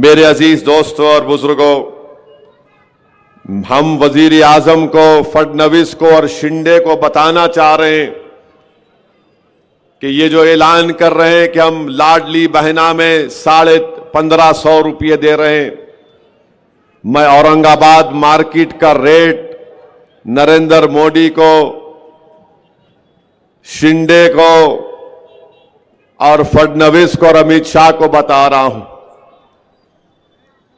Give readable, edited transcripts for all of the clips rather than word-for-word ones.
मेरे अजीज दोस्तों और बुजुर्गों, हम वजीर आजम को, फडणवीस को और शिंदे को बताना चाह रहे हैं कि ये जो ऐलान कर रहे हैं कि हम लाडली बहना में 1550 रुपये दे रहे हैं, मैं औरंगाबाद मार्केट का रेट नरेंद्र मोदी को, शिंदे को और फडणवीस को और अमित शाह को बता रहा हूं।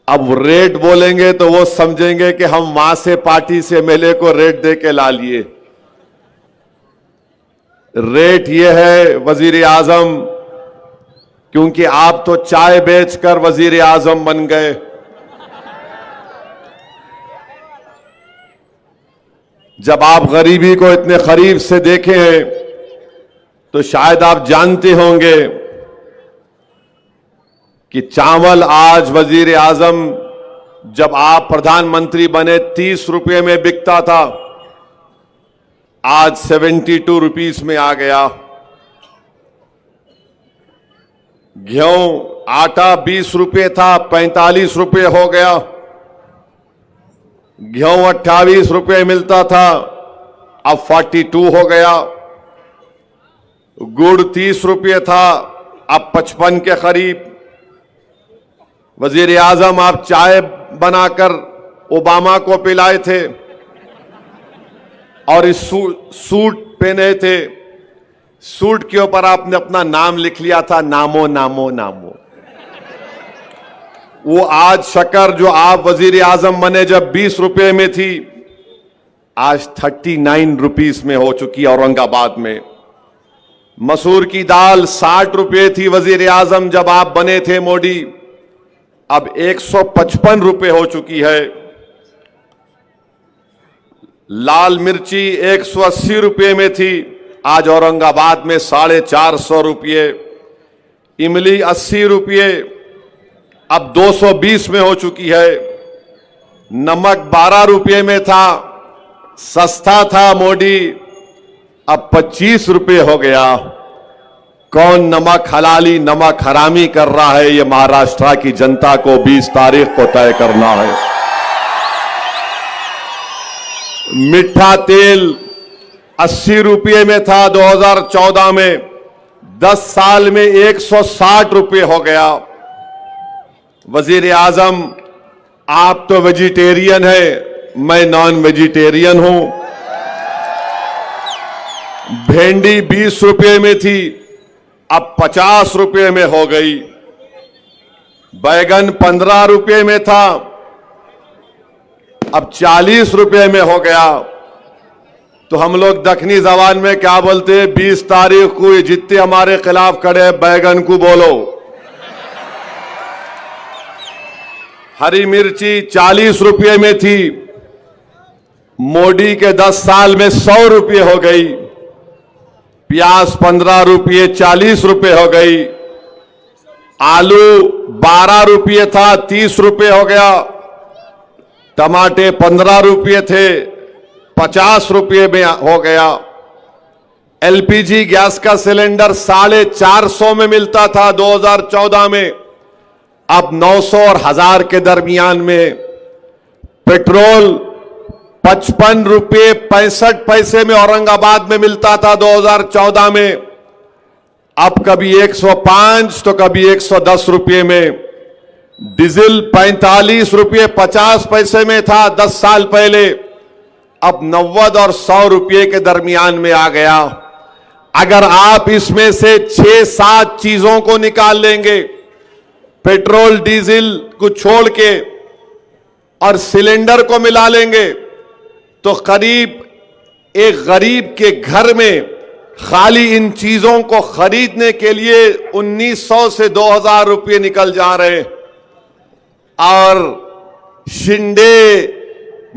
अब रेट बोलेंगे तो वो समझेंगे कि हम वहां से पार्टी से एमएलए को रेट दे के ला लिए। रेट ये है वजीर आजम, क्योंकि आप तो चाय बेचकर वजीर आजम बन गए। जब आप गरीबी को इतने करीब से देखे हैं तो शायद आप जानते होंगे कि चावल आज वजीर आजम जब आप प्रधानमंत्री बने 30 रुपये में बिकता था, आज 72 रुपीस में आ गया। गेहूं आटा 20 रुपये था, 45 रुपये हो गया। गेहूं 28 रुपये मिलता था, अब 42 हो गया। गुड़ 30 रुपये था, अब 55 के करीब। वजीर आजम आप चाय बनाकर ओबामा को पिलाए थे और इस सूट पहने थे। सूट के ऊपर आपने अपना नाम लिख लिया था, नामो नामो नामो। वो आज शक्कर जो आप वजीर आजम बने जब 20 रुपये में थी, आज 39 रुपीस में हो चुकी है औरंगाबाद में। मसूर की दाल 60 रुपये थी वजीर आजम जब आप बने थे मोदी, अब 155 रुपये हो चुकी है। लाल मिर्ची 180 रुपये में थी, आज औरंगाबाद में 450 रुपये। इमली 80 रुपये, अब 220 में हो चुकी है। नमक 12 रुपये में था, सस्ता था मोदी, अब 25 रुपये हो गया। कौन नमक हलाली नमक हरामी कर रहा है, ये महाराष्ट्र की जनता को 20 तारीख को तय करना है। मीठा तेल 80 रुपये में था 2014 में, 10 साल में 160 रुपये हो गया। वजीर आजम आप तो वेजिटेरियन है, मैं नॉन वेजिटेरियन हूं। भिंडी 20 रुपये में थी, अब 50 रुपये में हो गई। बैगन 15 रुपये में था, अब 40 रुपये में हो गया। तो हम लोग दक्षिणी जबान में क्या बोलते हैं, 20 तारीख को ये जितने हमारे खिलाफ खड़े बैगन को बोलो। हरी मिर्ची 40 रुपये में थी, मोदी के 10 साल में 100 रुपये हो गई। प्याज 15 रुपये 40 रुपये हो गई। आलू 12 रुपये था, 30 रुपये हो गया। टमाटे 15 रुपये थे, 50 रुपये में हो गया। एलपीजी गैस का सिलेंडर 450 में मिलता था 2014 में, अब 900 और 1000 के दरमियान में। पेट्रोल 55 रुपये 65 पैसे में औरंगाबाद में मिलता था 2014 में, अब कभी 105 तो कभी 110 रुपये में। डीजल 45 रुपये 50 पैसे में था 10 साल पहले, अब 90 और 100 रुपये के दरमियान में आ गया। अगर आप इसमें से 6-7 चीजों को निकाल लेंगे, पेट्रोल डीजल को छोड़ के, और सिलेंडर को मिला लेंगे, तो करीब एक गरीब के घर में खाली इन चीजों को खरीदने के लिए 1900 से 2000 रुपये निकल जा रहे हैं। और शिंदे,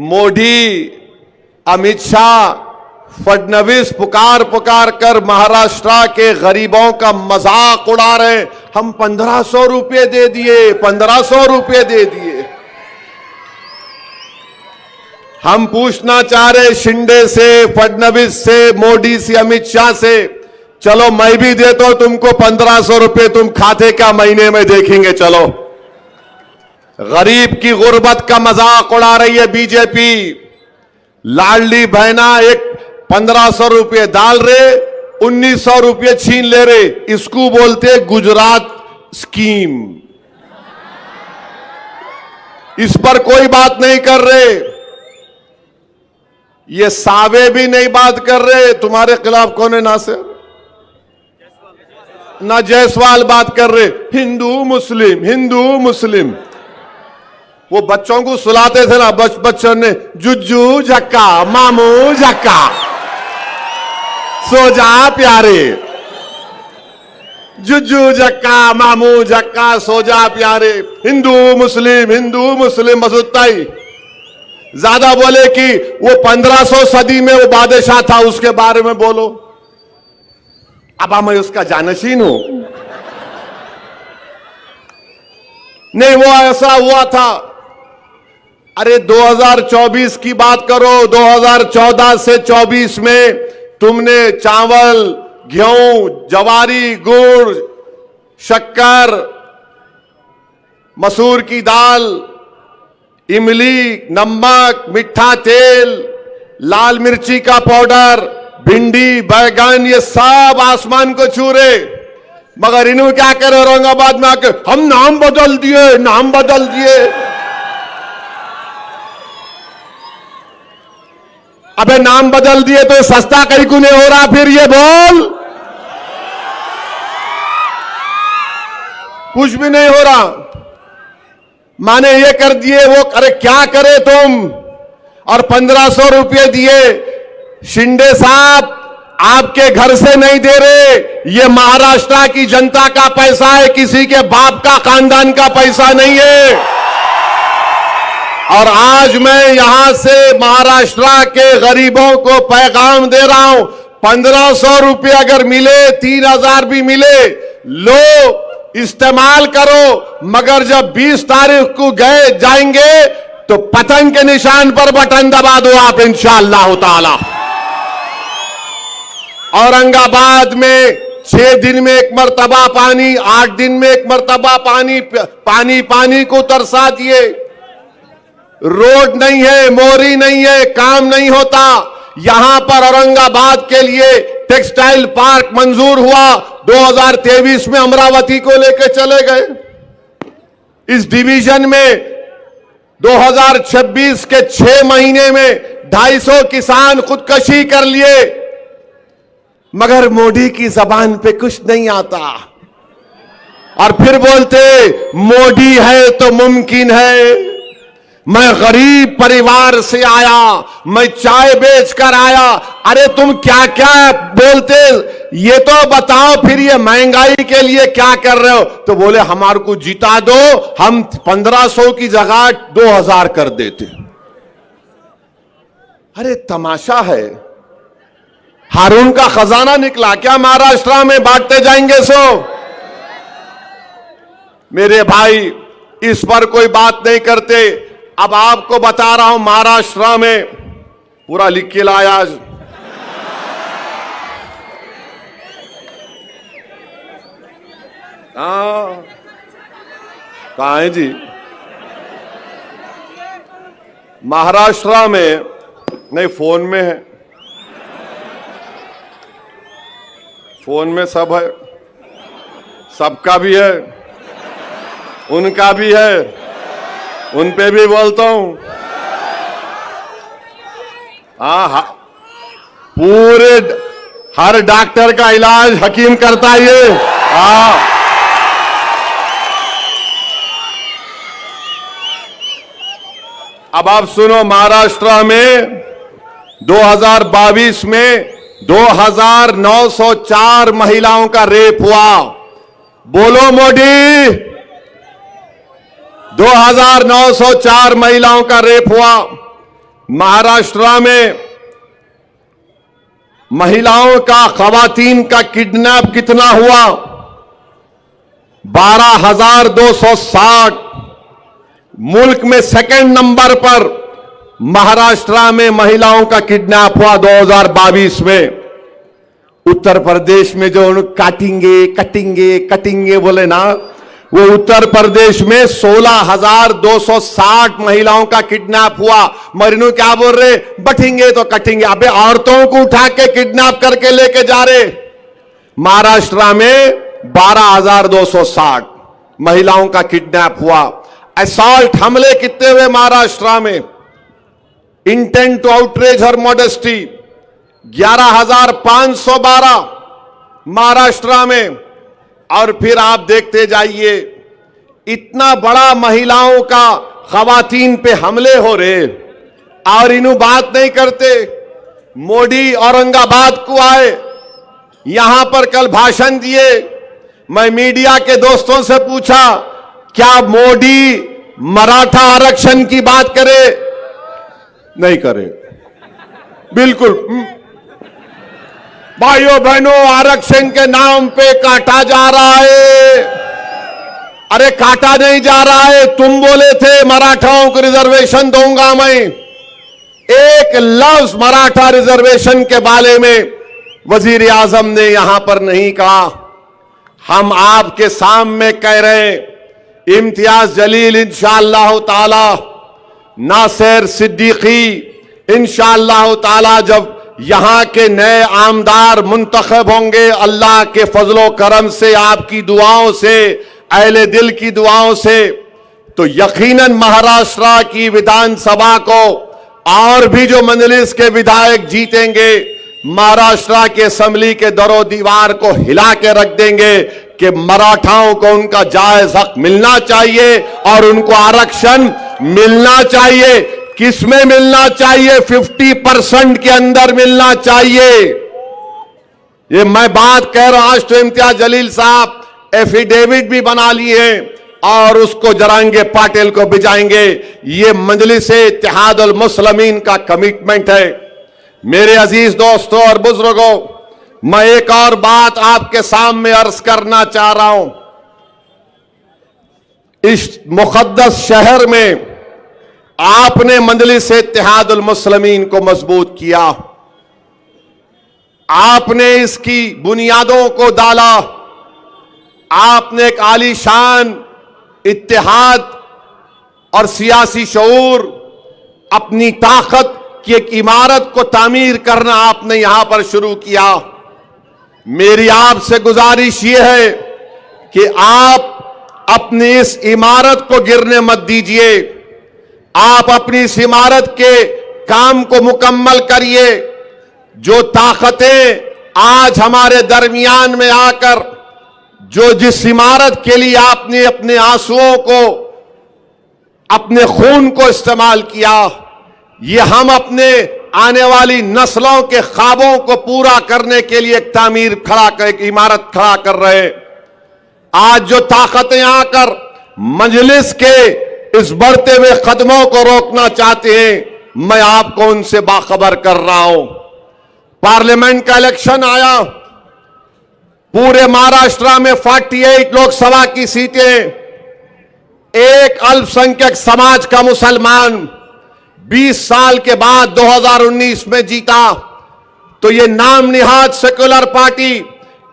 मोदी, अमित शाह, फडणवीस पुकार कर महाराष्ट्र के गरीबों का मजाक उड़ा रहे हैं। हम 1500 रुपये दे दिए, 1500 रुपये दे दिए। हम पूछना चाह रहे शिंदे से, फडणवीस से, मोदी से, अमित शाह से, चलो मैं भी देता हूं तुमको 1500 रुपये, तुम खाते क्या महीने में देखेंगे। चलो गरीब की गुर्बत का मजाक उड़ा रही है बीजेपी। लाडली बहना एक 1500 रुपये डाल रहे, 1900 रुपये छीन ले रहे। इसको बोलते गुजरात स्कीम। इस पर कोई बात नहीं कर रहे। ये सावे भी नहीं बात कर रहे। तुम्हारे खिलाफ कौन है नासिर? ना जायसवाल बात कर रहे। हिंदू मुस्लिम, हिंदू मुस्लिम। वो बच्चों को सुलाते थे ना, बच्चों ने जुज्जू झक्का मामू झक्का, सो जा प्यारे, जुज्जू झक्का मामू झक्का, सो जा प्यारे। हिंदू मुस्लिम बस उतना ही। ज्यादा बोले कि वो 1500 सदी में वो बादशाह था, उसके बारे में बोलो। अब मैं उसका जानशीन हूं। नहीं, वो ऐसा हुआ था। अरे 2024 की बात करो। 2014 से 24 में तुमने चावल, गेहूं, जवारी, गुड़, शक्कर, मसूर की दाल, इमली, नमक, मीठा तेल, लाल मिर्ची का पाउडर, भिंडी, बैगन, ये सब आसमान को छू रहे। मगर इन्होंने क्या करे औरंगाबाद में आके, हम नाम बदल दिए। अबे नाम बदल दिए तो सस्ता कहीं को नहीं हो रहा। फिर ये बोल, कुछ भी नहीं हो रहा। माने ये कर दिए, वो अरे क्या करे तुम। और 1500 रुपये दिए। शिंदे साहब आपके घर से नहीं दे रहे, ये महाराष्ट्र की जनता का पैसा है, किसी के बाप का खानदान का पैसा नहीं है। और आज मैं यहां से महाराष्ट्र के गरीबों को पैगाम दे रहा हूं, 1500 रुपये अगर मिले, 3000 भी मिले, लो इस्तेमाल करो। मगर जब 20 तारीख को गए जाएंगे तो पतंग के निशान पर बटन दबा दो आप, इंशाअल्लाह ताला। औरंगाबाद में 6 दिन में एक मर्तबा पानी, 8 दिन में एक मर्तबा पानी को तरसा दिए। रोड नहीं है, मोरी नहीं है, काम नहीं होता। यहां पर औरंगाबाद के लिए टेक्सटाइल पार्क मंजूर हुआ। 2023 में अमरावती को लेकर चले गए। इस डिवीजन में 2026 के 6 महीने में 250 किसान खुदकशी कर लिए। मगर मोदी की जबान पे कुछ नहीं आता। और फिर बोलते मोदी है तो मुमकिन है। मैं गरीब परिवार से आया, मैं चाय बेच कर आया। अरे तुम क्या क्या बोलते, ये तो बताओ। फिर ये महंगाई के लिए क्या कर रहे हो? तो बोले हमारे को जिता दो, हम 1500 की जगह 2000 कर देते। अरे तमाशा है। हारून का खजाना निकला क्या महाराष्ट्र में? बांटते जाएंगे सो। मेरे भाई इस पर कोई बात नहीं करते। अब आपको बता रहा हूं, महाराष्ट्र में पूरा लिख के लाया आज। कहां है जी? महाराष्ट्र में नहीं, फोन में है। फोन में सब है, सबका भी है, उनका भी है, उन पे भी बोलता हूं। हाँ, पूरे हर डॉक्टर का इलाज हकीम करता है ये। हाँ, अब आप सुनो, महाराष्ट्र में 2022 में 2904 महिलाओं का रेप हुआ। बोलो मोदी, 2904 महिलाओं का रेप हुआ। महाराष्ट्र में महिलाओं का, खवातीन का किडनैप कितना हुआ? 12,260। मुल्क में सेकंड नंबर पर महाराष्ट्र में महिलाओं का किडनैप हुआ 2022 में। उत्तर प्रदेश में जो काटेंगे कटेंगे बोले ना, वो उत्तर प्रदेश में 16,260 महिलाओं का किडनैप हुआ। मरीनू क्या बोल रहे, बटेंगे तो कटेंगे। अबे औरतों को उठा के किडनैप करके लेके जा रहे। महाराष्ट्र में 12,260 महिलाओं का किडनैप हुआ। असॉल्ट हमले कितने हुए महाराष्ट्र में? Intent to outrage her modesty 11,512 Maharashtra में। और फिर आप देखते जाइए, इतना बड़ा महिलाओं का खवातीन पे हमले हो रहे और इन्हों बात नहीं करते। मोदी औरंगाबाद को आए, यहां पर कल भाषण दिए। मैं मीडिया के दोस्तों से पूछा, क्या मोदी मराठा आरक्षण की बात करे? नहीं करे, बिल्कुल। भाइयों बहनों, आरक्षण के नाम पे काटा जा रहा है। अरे काटा नहीं जा रहा है, तुम बोले थे मराठाओं को रिजर्वेशन दूंगा मैं। एक लफ्ज मराठा रिजर्वेशन के बारे में वजीर आजम ने यहां पर नहीं कहा। हम आपके सामने कह रहे हैं, इम्तियाज जलील इंशाअल्लाह ताला, नासिर सिद्दीकी इंशाअल्लाह ताला जब यहां के नए आमदार मुंतखब होंगे, अल्लाह के फजलो करम से, आपकी दुआओं से, अहले दिल की दुआओं से, तो यकीनन महाराष्ट्र की विधानसभा को और भी जो मजलिस के विधायक जीतेंगे, महाराष्ट्र के असेंबली के दरो दीवार को हिला के रख देंगे कि मराठाओं को उनका जायज हक मिलना चाहिए और उनको आरक्षण मिलना चाहिए। किसमें मिलना चाहिए? 50% के अंदर मिलना चाहिए। ये मैं बात कह रहा हूं। आज तो इम्तियाज जलील साहब एफिडेविट भी बना लिए हैं और उसको जरांगे पाटिल को भिजाएंगे। ये मजलिस-ए इत्तेहादुल मुस्लिमीन का कमिटमेंट है। मेरे अजीज दोस्तों और बुजुर्गों, मैं एक और बात आपके सामने अर्ज करना चाह रहा हूं। इस मुकद्दस शहर में आपने मजलिस इत्तेहादुल मुस्लिमीन को मजबूत किया, आपने इसकी बुनियादों को डाला, आपने एक आलीशान इत्तेहाद और सियासी शऊर, अपनी ताकत की एक इमारत को तामीर करना आपने यहां पर शुरू किया। मेरी आपसे गुजारिश यह है कि आप अपनी इस इमारत को गिरने मत दीजिए। आप अपनी इस इमारत के काम को मुकम्मल करिए। जो ताकतें आज हमारे दरमियान में आकर, जो जिस इमारत के लिए आपने अपने आंसुओं को, अपने खून को इस्तेमाल किया, ये हम अपने आने वाली नस्लों के ख्वाबों को पूरा करने के लिए एक तामीर खड़ा कर, एक इमारत खड़ा कर रहे। आज जो ताकतें आकर मजलिस के इस बढ़ते हुए कदमों को रोकना चाहते हैं, मैं आपको उनसे बाखबर कर रहा हूं। पार्लियामेंट का इलेक्शन आया, पूरे महाराष्ट्र में 48 लोकसभा की सीटें एक अल्पसंख्यक समाज का मुसलमान 20 साल के बाद 2019 में जीता। तो ये नाम निहाद सेक्युलर पार्टी,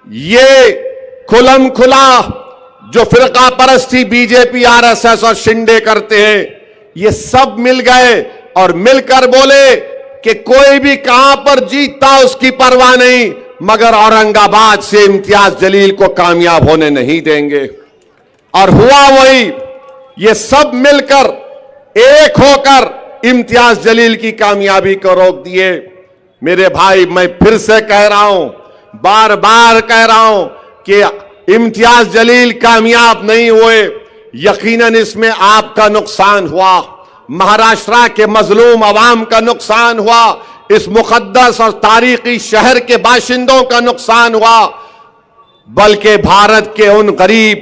ये खुलम खुला जो फिरका परस्ती बीजेपी, आरएसएस और शिंदे करते हैं, ये सब मिल गए और मिलकर बोले कि कोई भी कहां पर जीतता उसकी परवाह नहीं, मगर औरंगाबाद से इम्तियाज जलील को कामयाब होने नहीं देंगे। और हुआ वही। ये सब मिलकर एक होकर इम्तियाज जलील की कामयाबी को रोक दिए। मेरे भाई, मैं फिर से कह रहा हूं, बार बार कह रहा हूं कि इम्तियाज जलील कामयाब नहीं हुए। यकीनन इसमें आपका नुकसान हुआ, महाराष्ट्र के मजलूम अवाम का नुकसान हुआ, इस मुकद्दस और तारीखी शहर के बाशिंदों का नुकसान हुआ, बल्कि भारत के उन गरीब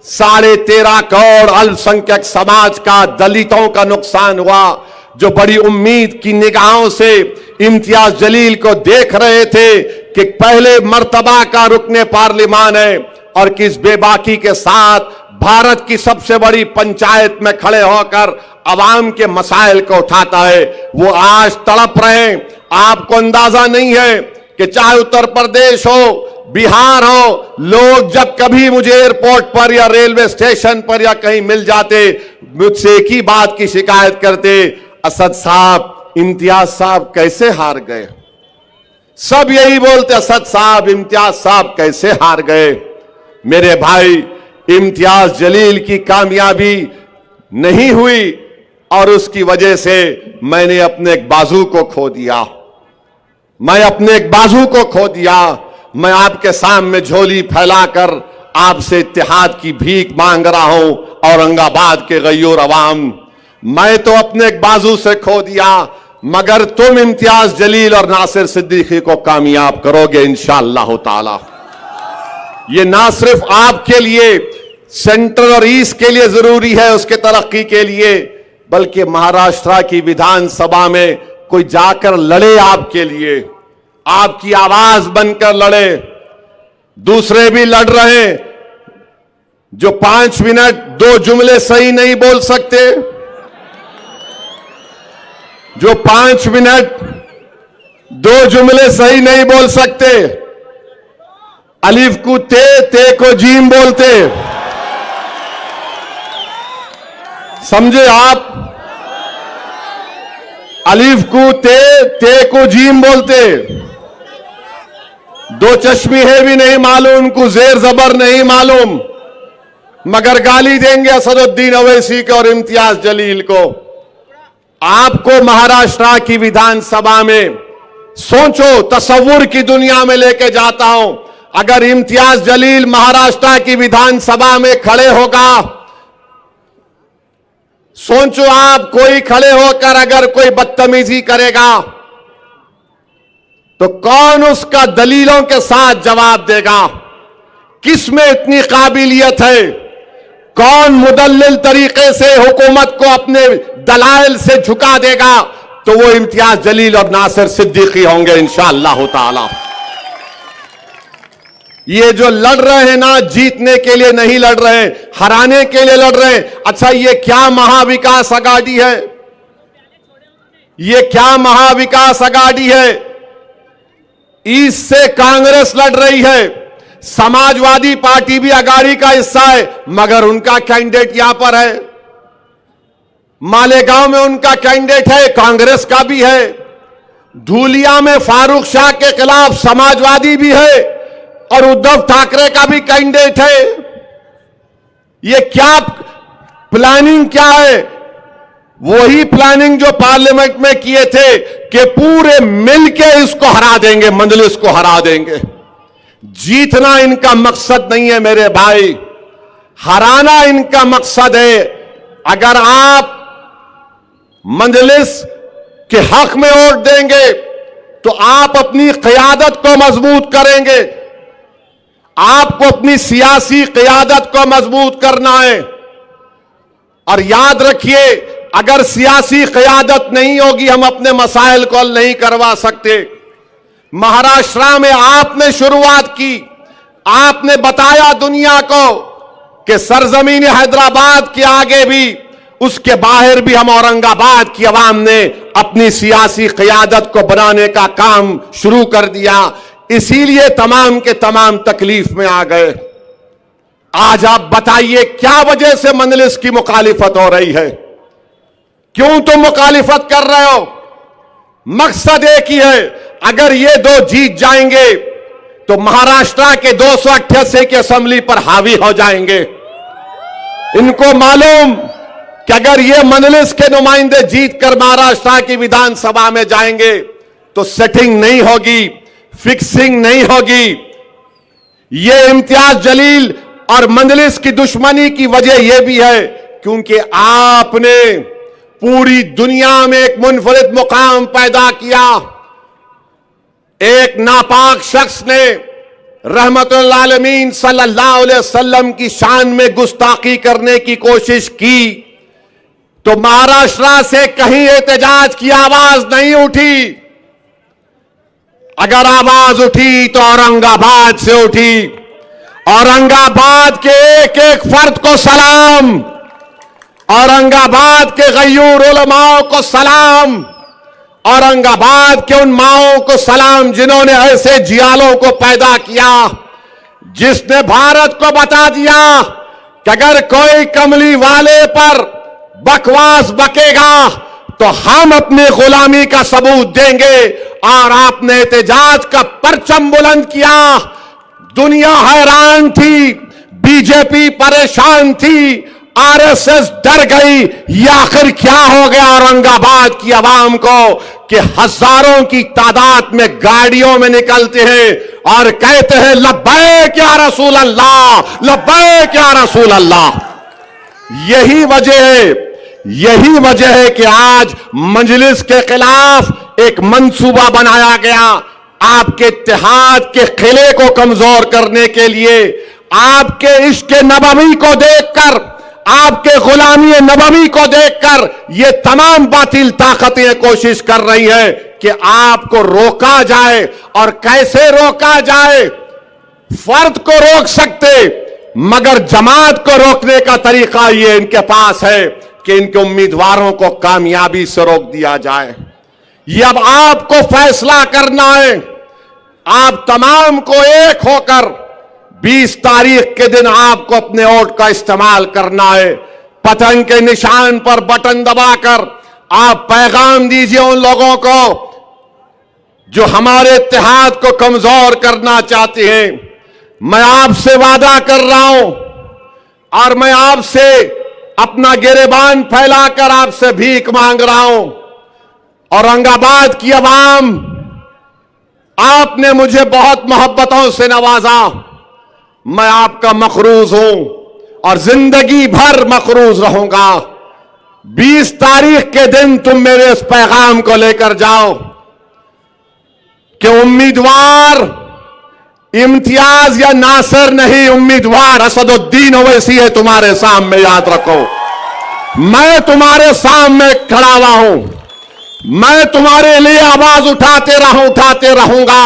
13.5 करोड़ अल्पसंख्यक समाज का, दलितों का नुकसान हुआ, जो बड़ी उम्मीद की निगाहों से इम्तियाज जलील को देख रहे थे कि पहले मर्तबा का रुकने पार्लियामान है और किस बेबाकी के साथ भारत की सबसे बड़ी पंचायत में खड़े होकर अवाम के मसाइल को उठाता है, वो आज तड़प रहे हैं। आपको अंदाजा नहीं है कि चाहे उत्तर प्रदेश हो, बिहार हो, लोग जब कभी मुझे एयरपोर्ट पर या रेलवे स्टेशन पर या कहीं मिल जाते, मुझसे एक ही बात की शिकायत करते, असद साहब, इम्तियाज साहब कैसे हार गए। सब यही बोलते, असद साहब, इम्तियाज साहब कैसे हार गए। मेरे भाई, इम्तियाज जलील की कामयाबी नहीं हुई और उसकी वजह से मैंने अपने एक बाजू को खो दिया। मैं अपने एक बाजू को खो दिया। मैं आपके सामने झोली फैलाकर आपसे इत्तेहाद की भीख मांग रहा हूं, औरंगाबाद के गयूर अवाम। मैं तो अपने एक बाजू से खो दिया, मगर तुम इम्तियाज जलील और नासिर सिद्दीकी को कामयाब करोगे इंशाअल्लाह ताला। ये ना सिर्फ आपके लिए, सेंट्रल और ईस्ट के लिए जरूरी है, उसके तरक्की के लिए, बल्कि महाराष्ट्र की विधानसभा में कोई जाकर लड़े आपके लिए, आपकी आवाज बनकर लड़े। दूसरे भी लड़ रहे हैं जो 5 मिनट 2 जुमले सही नहीं बोल सकते, जो 5 मिनट 2 जुमले सही नहीं बोल सकते, अलिफ को ते को जीम बोलते, समझे आप। अलिफ को ते को जीम बोलते, 2 चश्मी है भी नहीं मालूम, उनको जेर जबर नहीं मालूम, मगर गाली देंगे असदुद्दीन अवैसी को और इम्तियाज जलील को। आपको महाराष्ट्र की विधानसभा में सोचो, तसव्वुर की दुनिया में लेके जाता हूं। अगर इम्तियाज जलील महाराष्ट्र की विधानसभा में खड़े होगा, सोचो आप, कोई खड़े होकर अगर कोई बदतमीजी करेगा तो कौन उसका दलीलों के साथ जवाब देगा। किस में इतनी काबिलियत है, कौन मुदल्लिल तरीके से हुकूमत को अपने दलाइल से झुका देगा, तो वो इम्तियाज जलील और नासिर सिद्दीकी होंगे इंशाअल्लाह ताला। ये जो लड़ रहे हैं ना, जीतने के लिए नहीं लड़ रहे, हराने के लिए लड़ रहे हैं। अच्छा, ये क्या महाविकास अघाड़ी है, ये क्या महाविकास अघाड़ी है। ईस्ट से कांग्रेस लड़ रही है, समाजवादी पार्टी भी अघाड़ी का हिस्सा है, मगर उनका कैंडिडेट यहां पर है। मालेगांव में उनका कैंडिडेट है, कांग्रेस का भी है। धूलिया में फारूक शाह के खिलाफ समाजवादी भी है और उद्धव ठाकरे का भी कैंडिडेट है। ये क्या प्लानिंग क्या है? वही प्लानिंग जो पार्लियामेंट में किए थे कि पूरे मिलके इसको हरा देंगे, मंजलिस को हरा देंगे। जीतना इनका मकसद नहीं है मेरे भाई, हराना इनका मकसद है। अगर आप मंजलिस के हक में वोट देंगे तो आप अपनी क़यादत को मजबूत करेंगे, आपको अपनी सियासी क़यादत को मजबूत करना है। और याद रखिए, अगर सियासी क़यादत नहीं होगी, हम अपने मसाइल को हल नहीं करवा सकते। महाराष्ट्र में आपने शुरुआत की, आपने बताया दुनिया को कि सरजमीन हैदराबाद के आगे भी, उसके बाहर भी हम औरंगाबाद की आवाम ने अपनी सियासी क़यादत को बनाने का काम शुरू कर दिया। इसीलिए तमाम के तमाम तकलीफ में आ गए। आज आप बताइए, क्या वजह से मंजलिस की मुखालिफत हो रही है? क्यों तुम मुखालिफत कर रहे हो? मकसद एक ही है, अगर ये 2 जीत जाएंगे तो महाराष्ट्र के 288 की असेंबली पर हावी हो जाएंगे। इनको मालूम कि अगर ये मंजलिस के नुमाइंदे जीत कर महाराष्ट्र की विधानसभा में जाएंगे तो सेटिंग नहीं होगी, फिक्सिंग नहीं होगी। ये इम्तियाज जलील और मंजलिस की दुश्मनी की वजह यह भी है क्योंकि आपने पूरी दुनिया में एक मुनफरिद मुकाम पैदा किया। एक नापाक शख्स ने रहमतुल आलमीन सल्लल्लाहु अलैहि वसल्लम की शान में गुस्ताखी करने की कोशिश की तो महाराष्ट्र से कहीं एहतजाज की आवाज नहीं उठी। अगर आवाज उठी तो औरंगाबाद से उठी। औरंगाबाद के एक एक फर्द को सलाम, औरंगाबाद के गयूर उलमाओं को सलाम, औरंगाबाद के उन माओं को सलाम जिन्होंने ऐसे जियालों को पैदा किया, जिसने भारत को बता दिया कि अगर कोई कमली वाले पर बकवास बकेगा तो हम अपनी गुलामी का सबूत देंगे। और आपने एहतजाज का परचम बुलंद किया, दुनिया हैरान थी, बीजेपी परेशान थी, आरएसएस डर गई। ये आखिर क्या हो गया औरंगाबाद की आवाम को कि हजारों की तादाद में गाड़ियों में निकलते हैं और कहते हैं लब्बैक या रसूल अल्लाह, लब्बैक या रसूल अल्लाह। यही वजह है कि आज मजलिस के खिलाफ एक मंसूबा बनाया गया, आपके इत्तेहाद के किले को कमजोर करने के लिए। आपके इश्क नबवी को देखकर, आपके गुलामी नबवी को देखकर ये तमाम बातिल ताकतें कोशिश कर रही है कि आपको रोका जाए। और कैसे रोका जाए? फर्द को रोक सकते, मगर जमात को रोकने का तरीका ये इनके पास है कि इनके उम्मीदवारों को कामयाबी से रोक दिया जाए। ये अब आपको फैसला करना है। आप तमाम को एक होकर 20 तारीख के दिन आपको अपने वोट का इस्तेमाल करना है। पतंग के निशान पर बटन दबाकर आप पैगाम दीजिए उन लोगों को जो हमारे इत्तेहाद को कमजोर करना चाहते हैं। मैं आपसे वादा कर रहा हूं और मैं आपसे अपना गिरेबान फैलाकर आपसे भीख मांग रहा हूं। औरंगाबाद की आवाम, आपने मुझे बहुत मोहब्बतों से नवाजा। मैं आपका मखरूज हूं और जिंदगी भर मखरूज रहूंगा। 20 तारीख के दिन तुम मेरे इस पैगाम को लेकर जाओ कि उम्मीदवार इम्तियाज या नासिर नहीं, उम्मीदवार असदुद्दीन ओवैसी है तुम्हारे सामने। याद रखो, मैं तुम्हारे सामने खड़ा हुआ हूं। मैं तुम्हारे लिए आवाज उठाते रहूंगा।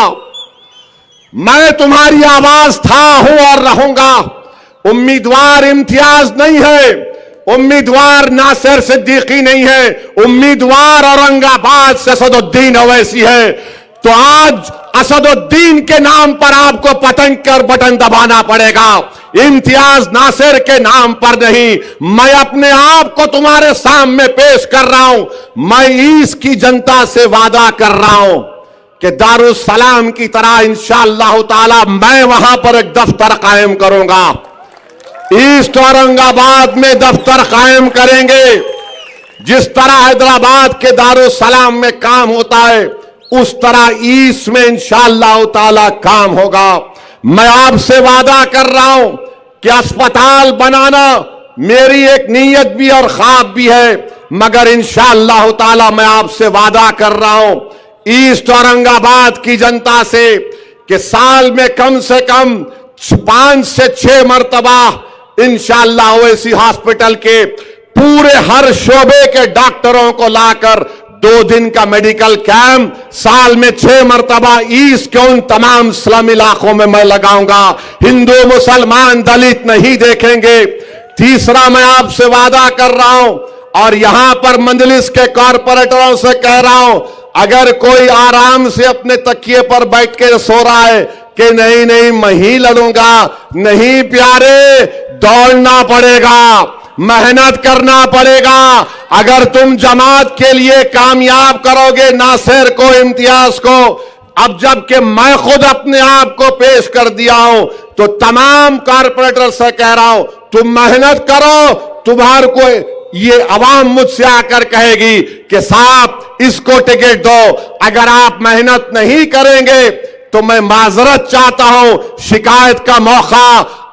मैं तुम्हारी आवाज था, हूं और रहूंगा। उम्मीदवार इम्तियाज नहीं है, उम्मीदवार नासिर सिद्दीकी नहीं है, उम्मीदवार औरंगाबाद से असदुद्दीन ओवैसी है। तो आज असदुद्दीन के नाम पर आपको पतंग कर बटन दबाना पड़ेगा, इम्तियाज नासिर के नाम पर नहीं। मैं अपने आप को तुम्हारे सामने पेश कर रहा हूं। मैं ईस्ट की जनता से वादा कर रहा हूं कि दारुस्सलाम की तरह इंशाअल्लाह ताला मैं वहां पर एक दफ्तर कायम करूंगा। ईस्ट औरंगाबाद में दफ्तर कायम करेंगे। जिस तरह हैदराबाद के दारुस्सलाम में काम होता है, उस तरह ईस्ट में इंशाअल्लाह ताला काम होगा। मैं आपसे वादा कर रहा हूं कि अस्पताल बनाना मेरी एक नीयत भी और ख्वाब भी है, मगर इंशाअल्लाह ताला मैं आपसे वादा कर रहा हूं ईस्ट औरंगाबाद की जनता से कि साल में कम से कम 5 से 6 मरतबा इंशाअल्लाह ओवैसी हॉस्पिटल के पूरे हर शोबे के डॉक्टरों को लाकर 2 दिन का मेडिकल कैंप साल में 6 मरतबा ईस्ट के उन तमाम स्लम इलाकों में मैं लगाऊंगा। हिंदू मुसलमान दलित नहीं देखेंगे। तीसरा, मैं आपसे वादा कर रहा हूं और यहां पर मंजलिस के कॉरपोरेटरों से कह रहा हूं, अगर कोई आराम से अपने तकिए पर बैठ के सो रहा है कि नहीं नहीं मैं ही लड़ूंगा, नहीं प्यारे, दौड़ना पड़ेगा, मेहनत करना पड़ेगा। अगर तुम जमात के लिए कामयाब करोगे नासिर को, इम्तियाज को, अब जबकि मैं खुद अपने आप को पेश कर दिया हूं, तो तमाम कारपोरेटर से कह रहा हूं तुम मेहनत करो। तुम्हारे को ये अवाम मुझसे आकर कहेगी कि साहब इसको टिकट दो। अगर आप मेहनत नहीं करेंगे तो मैं माजरत चाहता हूं, शिकायत का मौका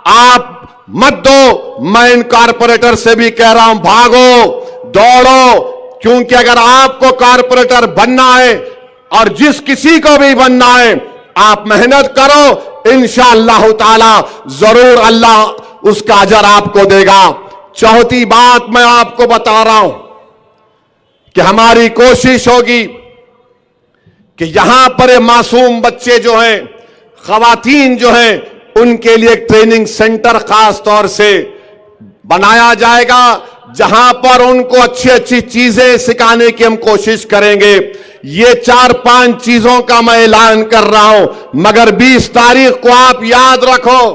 आप मत दो। मैं इन कारपोरेटर से भी कह रहा हूं भागो, दौड़ो, क्योंकि अगर आपको कारपोरेटर बनना है और जिस किसी को भी बनना है, आप मेहनत करो, इंशाअल्लाह ताला जरूर अल्लाह उसका अजर आपको देगा। चौथी बात मैं आपको बता रहा हूं कि हमारी कोशिश होगी कि यहां पर मासूम बच्चे जो हैं, खवातीन जो हैं, उनके लिए एक ट्रेनिंग सेंटर खास तौर से बनाया जाएगा, जहां पर उनको अच्छी अच्छी चीजें सिखाने की हम कोशिश करेंगे। ये 4-5 चीजों का मैं ऐलान कर रहा हूं, मगर 20 तारीख को आप याद रखो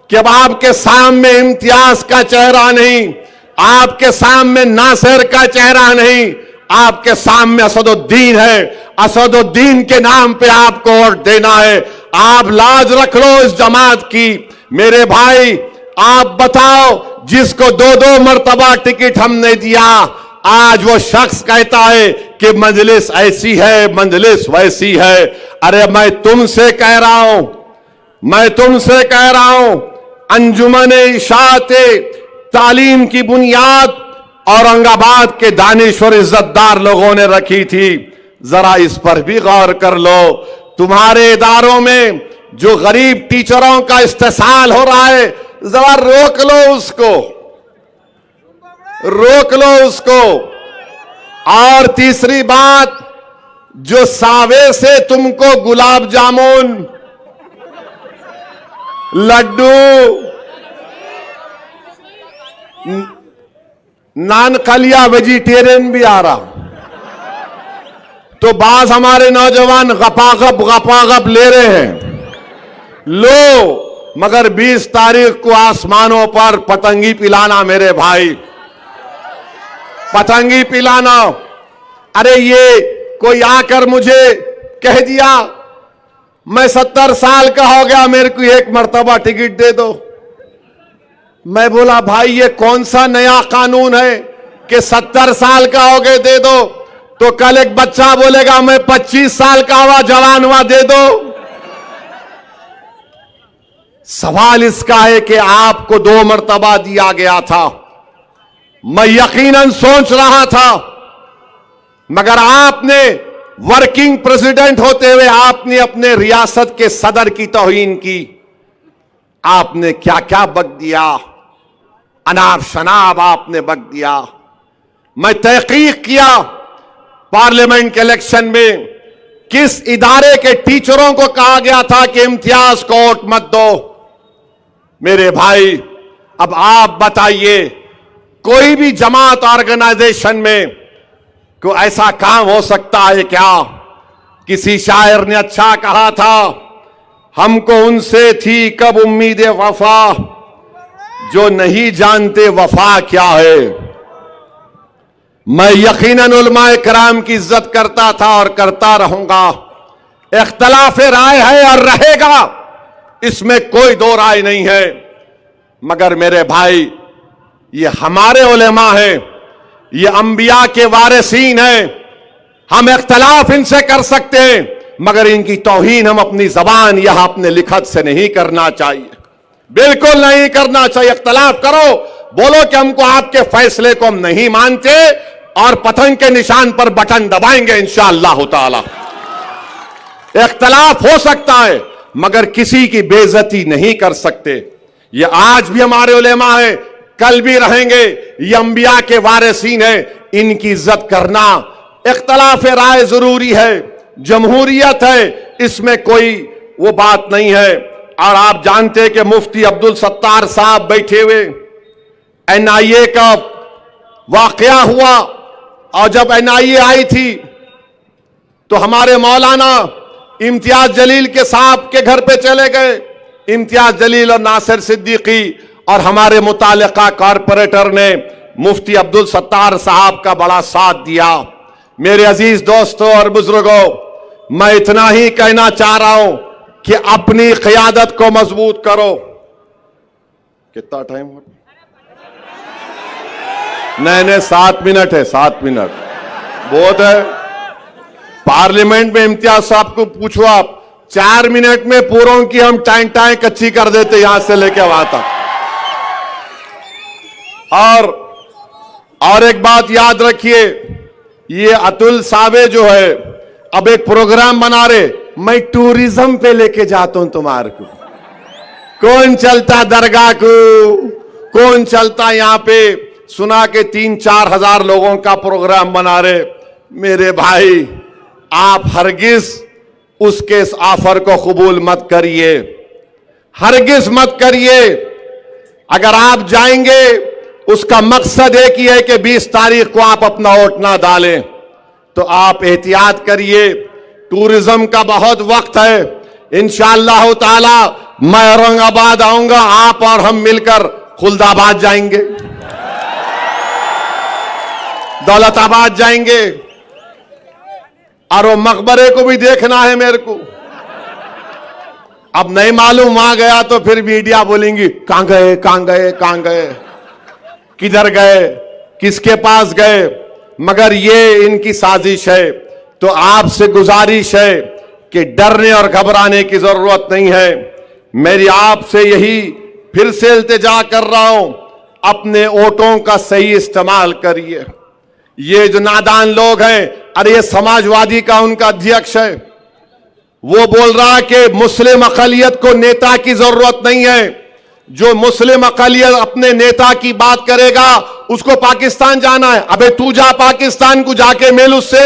कि अब आपके सामने इम्तियाज का चेहरा नहीं, आपके सामने नासिर का चेहरा नहीं, आपके सामने असदुद्दीन है। असदुद्दीन के नाम पे आपको वोट देना है। आप लाज रख लो इस जमात की। मेरे भाई, आप बताओ, जिसको 2-2 मर्तबा टिकट हमने दिया, आज वो शख्स कहता है कि मजलिस ऐसी है, मजलिस वैसी है। अरे मैं तुमसे कह रहा हूं, अंजुमन इशाअत तालीम की बुनियाद औरंगाबाद के दानिश्वर इज्जतदार लोगों ने रखी थी। जरा इस पर भी गौर कर लो। तुम्हारे इदारों में जो गरीब टीचरों का इस्तेसाल हो रहा है, जरा रोक लो उसको। और तीसरी बात, जो सावे से तुमको गुलाब जामुन, लड्डू, नान खलिया वेजिटेरियन भी आ रहा, तो बाज हमारे नौजवान गपागप ले रहे हैं। लो, मगर 20 तारीख को आसमानों पर पतंगी पिलाना मेरे भाई, पतंगी पिलाना। अरे ये कोई आकर मुझे कह दिया मैं 70 साल का हो गया, मेरे को 1 मर्तबा टिकट दे दो। मैं बोला भाई ये कौन सा नया कानून है कि 70 साल का हो गए दे दो? तो कल एक बच्चा बोलेगा मैं 25 साल का हुआ, जवान हुआ, दे दो। सवाल इसका है कि आपको 2 मर्तबा दिया गया था। मैं यकीनन सोच रहा था, मगर आपने वर्किंग प्रेसिडेंट होते हुए आपने अपने रियासत के सदर की तौहीन की। आपने क्या क्या बक दिया, अनाब शनाब आपने बक दिया। मैं तहकीक किया पार्लियामेंट के इलेक्शन में किस इदारे के टीचरों को कहा गया था कि इम्तियाज को वोट मत दो। मेरे भाई, अब आप बताइए, कोई भी जमात ऑर्गेनाइजेशन में को ऐसा काम हो सकता है क्या? किसी शायर ने अच्छा कहा था, हमको उनसे थी कब उम्मीद वफा, जो नहीं जानते वफा क्या है। मैं यकीनन उलमाए कराम की इज्जत करता था और करता रहूंगा। इख्तलाफ राय है और रहेगा, इसमें कोई दो राय नहीं है। मगर मेरे भाई, ये हमारे उलेमा हैं, ये अंबिया के वारिसीन हैं। हम इख्तलाफ इनसे कर सकते हैं, मगर इनकी तौहीन हम अपनी जबान या अपने लिखत से नहीं करना चाहिए, बिल्कुल नहीं करना चाहिए। इख्तलाफ करो, बोलो कि हमको आपके फैसले को हम नहीं मानते और पतंग के निशान पर बटन दबाएंगे इंशाअल्लाह ताला। इख्तलाफ हो सकता है, मगर किसी की बेइज्जती नहीं कर सकते। ये आज भी हमारे उलेमा है, कल भी रहेंगे। ये अंबिया के वारिसीन है, इनकी इज्जत करना। इख्तलाफ राय जरूरी है, जमहूरियत है, इसमें कोई वो बात नहीं है। और आप जानते हैं कि मुफ्ती अब्दुल सत्तार साहब बैठे हुए, एनआईए का वाकया हुआ, और जब एनआईए आई थी तो हमारे मौलाना इम्तियाज जलील के साहब के घर पे चले गए। इम्तियाज जलील और नासिर सिद्दीकी और हमारे मुतालिका कॉरपोरेटर ने मुफ्ती अब्दुल सत्तार साहब का बड़ा साथ दिया। मेरे अजीज दोस्तों और बुजुर्गों, मैं इतना ही कहना चाह रहा हूं कि अपनी क़ियादत को मजबूत करो। कितना टाइम हो? नहीं, 7 मिनट है, 7 मिनट बहुत है। पार्लियामेंट में इम्तियाज साहब को पूछो आप, 4 मिनट में पूरों की हम टाएं कच्ची कर देते यहां से लेके वहां तक। और एक बात याद रखिए, ये अतुल सावे जो है अब एक प्रोग्राम बना रहे, मैं टूरिज्म पे लेके जाता हूं तुम्हारे को। कौन चलता दरगाह को, कौन चलता यहां पे, सुना के 3-4 हजार लोगों का प्रोग्राम बना रहे। मेरे भाई, आप हरगिज उसके इस ऑफर को कबूल मत करिए, हरगिज मत करिए। अगर आप जाएंगे, उसका मकसद एक ही है कि 20 तारीख को आप अपना वोट ना डालें, तो आप एहतियात करिए। टूरिज्म का बहुत वक्त है। इंशाअल्लाह ताला मैं औरंगाबाद आऊंगा, आप और हम मिलकर खुलदाबाद जाएंगे, दौलताबाद जाएंगे, और वो मकबरे को भी देखना है मेरे को। अब नहीं मालूम वहां गया तो फिर मीडिया बोलेंगी कहां गए, कहां गए, कहां गए, किधर गए, किसके पास गए। मगर ये इनकी साजिश है। तो आपसे गुजारिश है कि डरने और घबराने की जरूरत नहीं है। मेरी आपसे यही फिर से इल्तिजा कर रहा हूं, अपने वोटों का सही इस्तेमाल करिए। ये जो नादान लोग हैं, अरे ये समाजवादी का उनका अध्यक्ष है, वो बोल रहा है कि मुस्लिम अकलियत को नेता की जरूरत नहीं है। जो मुस्लिम अकलियत अपने नेता की बात करेगा उसको पाकिस्तान जाना है। अबे तू जा पाकिस्तान को, जाके मिल उससे।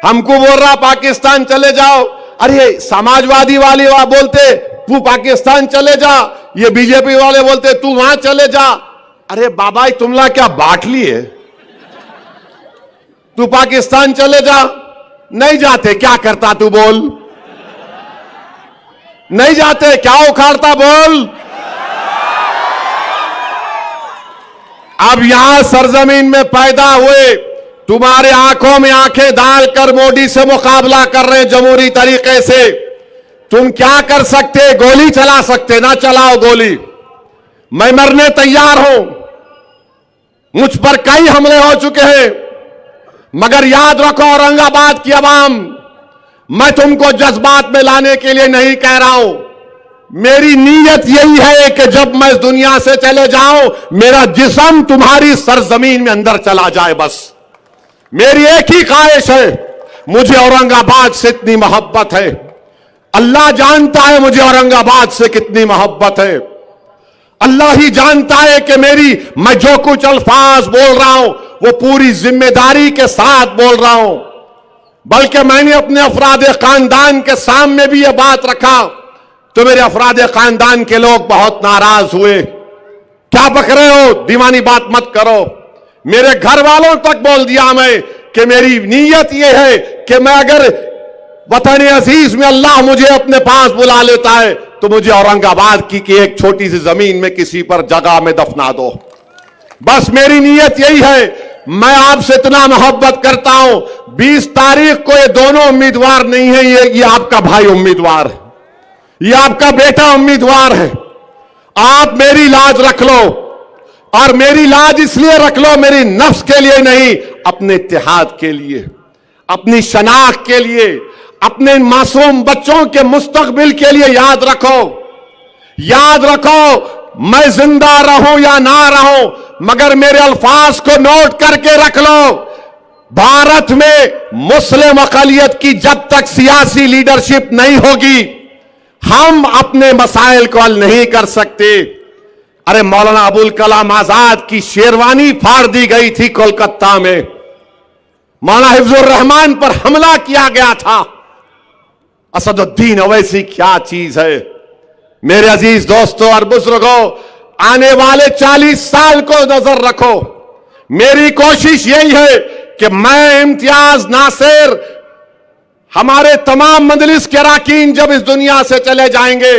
हमको बोल रहा पाकिस्तान चले जाओ। अरे समाजवादी वाले बोलते तू पाकिस्तान चले जा, ये बीजेपी वाले बोलते तू वहां चले जा। अरे बाबा तुमला क्या बांट लिए? तू पाकिस्तान चले जा। नहीं जाते, क्या करता तू बोल? नहीं जाते, क्या उखाड़ता बोल? अब यहां सरजमीन में पैदा हुए, तुम्हारे आंखों में आंखें डालकर मोदी से मुकाबला कर रहे हैं जमहूरी तरीके से। तुम क्या कर सकते? गोली चला सकते, ना चलाओ गोली। मैं मरने तैयार हूं। मुझ पर कई हमले हो चुके हैं, मगर याद रखो औरंगाबाद की आवाम, मैं तुमको जज्बात में लाने के लिए नहीं कह रहा हूं। मेरी नीयत यही है कि जब मैं इस दुनिया से चले जाऊं, मेरा जिस्म तुम्हारी सरजमीन में अंदर चला जाए। बस मेरी एक ही ख्वाहिश है। मुझे औरंगाबाद से इतनी मोहब्बत है, अल्लाह जानता है मुझे औरंगाबाद से कितनी मोहब्बत है। अल्लाह ही जानता है कि मैं जो कुछ अल्फाज बोल रहा हूं वो पूरी जिम्मेदारी के साथ बोल रहा हूं। बल्कि मैंने अपने अफराद खानदान के सामने भी यह बात रखा तो मेरे अफराद खानदान के लोग बहुत नाराज हुए। क्या बक रहे हो, दीवानी बात मत करो। मेरे घर वालों तक बोल दिया मैं कि मेरी नीयत यह है कि मैं अगर वतन अजीज में अल्लाह मुझे अपने पास बुला लेता है तो मुझे औरंगाबाद की एक छोटी सी जमीन में किसी पर जगह में दफना दो। बस मेरी नीयत यही है। मैं आपसे इतना मोहब्बत करता हूं। 20 तारीख को ये दोनों उम्मीदवार नहीं है, ये आपका भाई उम्मीदवार है, ये आपका बेटा उम्मीदवार है। आप मेरी लाज रख लो, और मेरी लाज इसलिए रख लो, मेरी नफ्स के लिए नहीं, अपने इत्तेहाद के लिए, अपनी शनाख्त के लिए, अपने मासूम बच्चों के मुस्तकबिल के लिए। याद रखो, याद रखो, मैं जिंदा रहूं या ना रहूं, मगर मेरे अल्फाज को नोट करके रख लो। भारत में मुस्लिम अकलियत की जब तक सियासी लीडरशिप नहीं होगी, हम अपने मसाइल को हल नहीं कर सकते। अरे मौलाना अबुल कलाम आजाद की शेरवानी फाड़ दी गई थी कोलकाता में, मौलाना हिफ्जुर रहमान पर हमला किया गया था। असदुद्दीन ओवैसी क्या चीज है। मेरे अजीज दोस्तों और बुजुर्गों, आने वाले 40 साल को नजर रखो। मेरी कोशिश यही है कि मैं, इम्तियाज, नासिर, हमारे तमाम मजलिस के अरकान जब इस दुनिया से चले जाएंगे,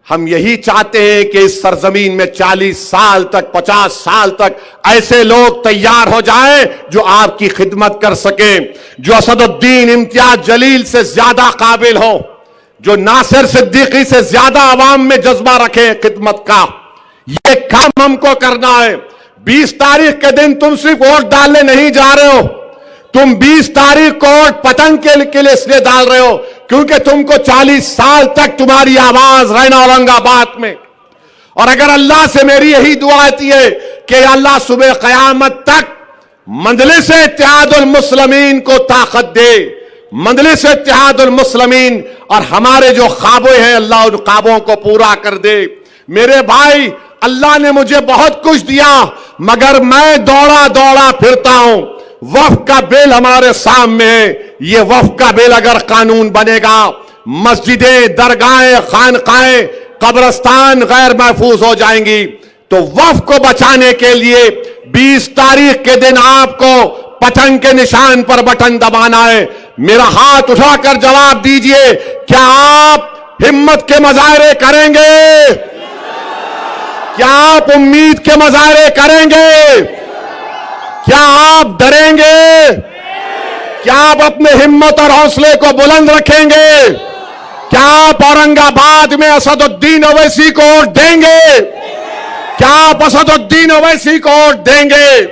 हम यही चाहते हैं कि इस सरजमीन में 40 साल तक, 50 साल तक ऐसे लोग तैयार हो जाएं जो आपकी खिदमत कर सकें, जो असदुद्दीन इम्तियाज जलील से ज्यादा काबिल हो, जो नासिर सिद्दीकी से ज्यादा आवाम में जज्बा रखे खिदमत का। यह काम हमको करना है। 20 तारीख के दिन तुम सिर्फ वोट डालने नहीं जा रहे हो, तुम 20 तारीख को वोट पतंग के लिए इसलिए डाल रहे हो क्योंकि तुमको 40 साल तक तुम्हारी आवाज रहना औरंगाबाद में। और अगर अल्लाह से मेरी यही दुआ आती है कि अल्लाह सुबह क़यामत तक मजलिस इत्तेहादुल मुस्लिमीन को ताकत दे, मजलिस इत्तेहादुल मुस्लिमीन, और हमारे जो ख्वाबें हैं अल्लाह उन ख्वाबों को पूरा कर दे। मेरे भाई, अल्लाह ने मुझे बहुत कुछ दिया, मगर मैं दौड़ा दौड़ा फिरता हूं। वक्फ का बिल हमारे सामने है। ये वक्फ का बिल अगर कानून बनेगा, मस्जिदें, दरगाहें, खानकाहें, कब्रस्तान गैर महफूज हो जाएंगी। तो वक्फ को बचाने के लिए 20 तारीख के दिन आपको पतंग के निशान पर बटन दबाना है। मेरा हाथ उठाकर जवाब दीजिए, क्या आप हिम्मत के मुजाहरे करेंगे? क्या आप उम्मीद के मुजाहरे करेंगे? क्या आप डरेंगे? क्या आप अपने हिम्मत और हौसले को बुलंद रखेंगे? क्या आप औरंगाबाद में असदुद्दीन ओवैसी को वोट देंगे? क्या आप असदुद्दीन ओवैसी को वोट देंगे?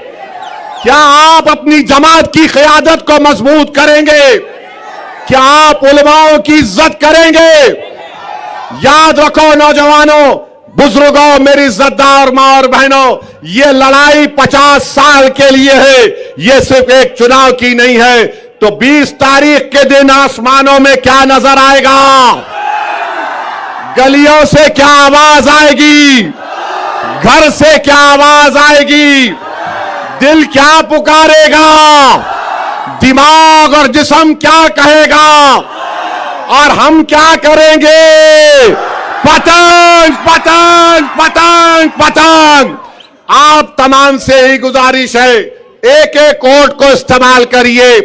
क्या आप अपनी जमात की क़यादत को मजबूत करेंगे? क्या आप उलमाओं की इज्जत करेंगे? याद रखो नौजवानों, बुजुर्गों, मेरी इज्जतदार मां और बहनों, ये लड़ाई 50 साल के लिए है, ये सिर्फ एक चुनाव की नहीं है। तो 20 तारीख के दिन आसमानों में क्या नजर आएगा? गलियों से क्या आवाज आएगी? घर से क्या आवाज आएगी? दिल क्या पुकारेगा? दिमाग और जिस्म क्या कहेगा? और हम क्या करेंगे? पतंग पतंग पतंग पतंग। आप तमाम से ही गुजारिश है, एक एक वोट को इस्तेमाल करिए,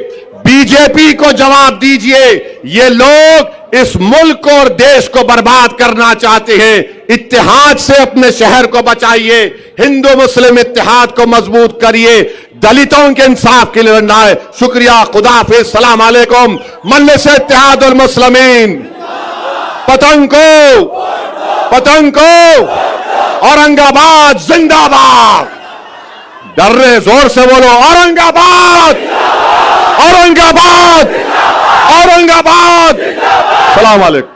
बीजेपी को जवाब दीजिए। ये लोग इस मुल्क और देश को बर्बाद करना चाहते हैं। इत्तेहाद से अपने शहर को बचाइए, हिंदू मुस्लिम इत्तेहाद को मजबूत करिए, दलितों के इंसाफ के लिए लड़ना है। शुक्रिया, खुदा हाफिज, सलाम अलैकुम। मजलिस इत्तेहादुल मुस्लिमीन पतंग को औरंगाबाद जिंदाबाद। डर रहे, जोर से बोलो, औरंगाबाद औरंगाबाद औरंगाबाद। सलाम अलैकुम।